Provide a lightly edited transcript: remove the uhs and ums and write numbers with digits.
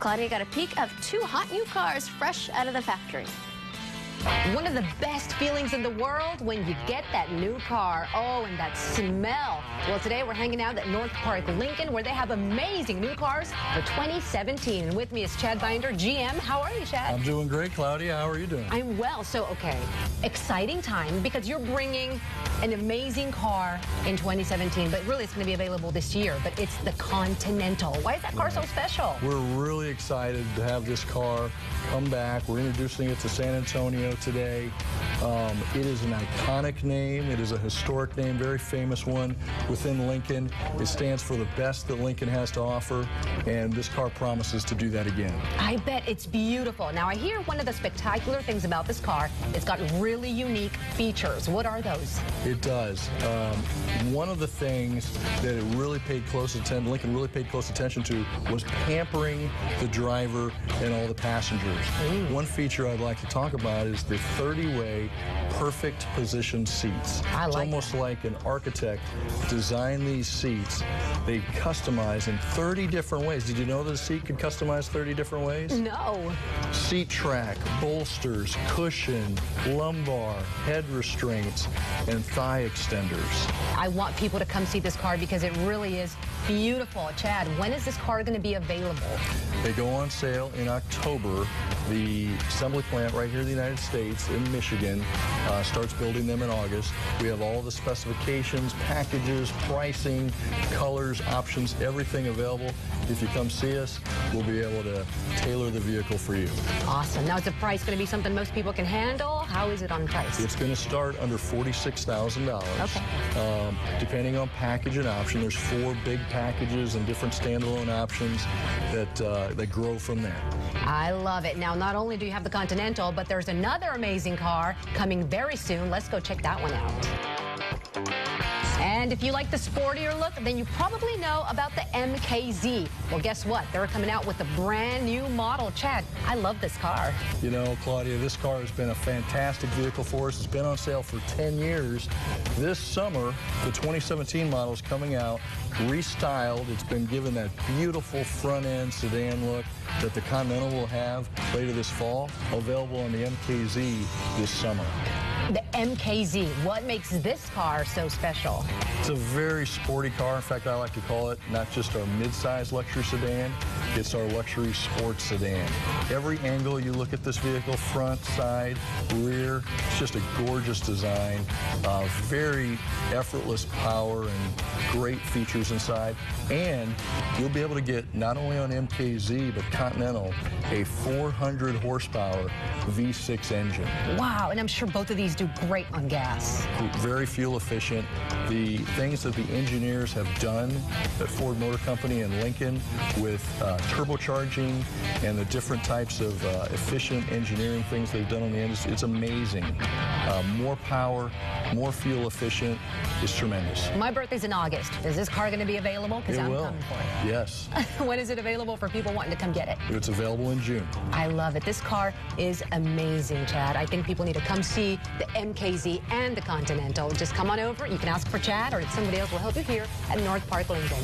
Claudia got a peek of two hot new cars fresh out of the factory. One of the best feelings in the world when you get that new car. Oh, and that smell. Well, today we're hanging out at North Park Lincoln, where they have amazing new cars for 2017. And with me is Chad Binder, GM. How are you, Chad? I'm doing great, Claudia. How are you doing? I'm well. So, okay, exciting time because you're bringing an amazing car in 2017, but really it's going to be available this year. But it's the Continental. Why is that car so special? We're really excited to have this car come back. We're introducing it to San Antonio today. It is an iconic name. It is a historic name, very famous one within Lincoln. It stands for the best that Lincoln has to offer, and this car promises to do that again. I bet it's beautiful. Now, I hear one of the spectacular things about this car, it's got really unique features. What are those? It does. One of the things that it really paid close attention, Lincoln really paid close attention to, was pampering the driver and all the passengers. One feature I'd like to talk about is the 30-way perfect position seats. It's almost like an architect designed these seats. They customize in 30 different ways. Did you know that a seat could customize 30 different ways? No. Seat track, bolsters, cushion, lumbar, head restraints, and thigh extenders. I want people to come see this car because it really is beautiful. Chad, when is this car going to be available? They go on sale in October. The assembly plant right here in the United States in Michigan starts building them in August. We have all the specifications, packages, pricing, colors, options, everything available. If you come see us, we'll be able to tailor the vehicle for you. Awesome. Now, is the price going to be something most people can handle? How is it on price? It's going to start under $46,000. Okay. Depending on package and option, there's 4 big packages and different standalone options that grow from there. I love it. Now, not only do you have the Continental, but there's another amazing car coming very soon. Let's go check that one out. And if you like the sportier look, then you probably know about the MKZ. Well, guess what? They're coming out with a brand new model. Chad, I love this car. You know, Claudia, this car has been a fantastic vehicle for us. It's been on sale for 10 years. This summer, the 2017 model is coming out, restyled. It's been given that beautiful front-end sedan look that the Continental will have later this fall, available on the MKZ this summer. The MKZ, what makes this car so special? It's a very sporty car. In fact, I like to call it not just our mid-size luxury sedan, it's our luxury sports sedan. Every angle you look at this vehicle, front, side, rear, it's just a gorgeous design, very effortless power and great features inside. And you'll be able to get, not only on MKZ, but Continental, a 400 horsepower V6 engine. Wow, and I'm sure both of these do great on gas. Very fuel efficient. The things that the engineers have done at Ford Motor Company and Lincoln with turbocharging and the different types of efficient engineering things they've done on the industry, it's amazing. More power, more fuel efficient, is tremendous. My birthday's in August. Is this car going to be available? Because I'm coming for it. Yes. When is it available for people wanting to come get it? It's available in June. I love it. This car is amazing, Chad. I think people need to come see the MKZ and the Continental. Just come on over. You can ask for Chad, or somebody else will help you here at North Park Lincoln.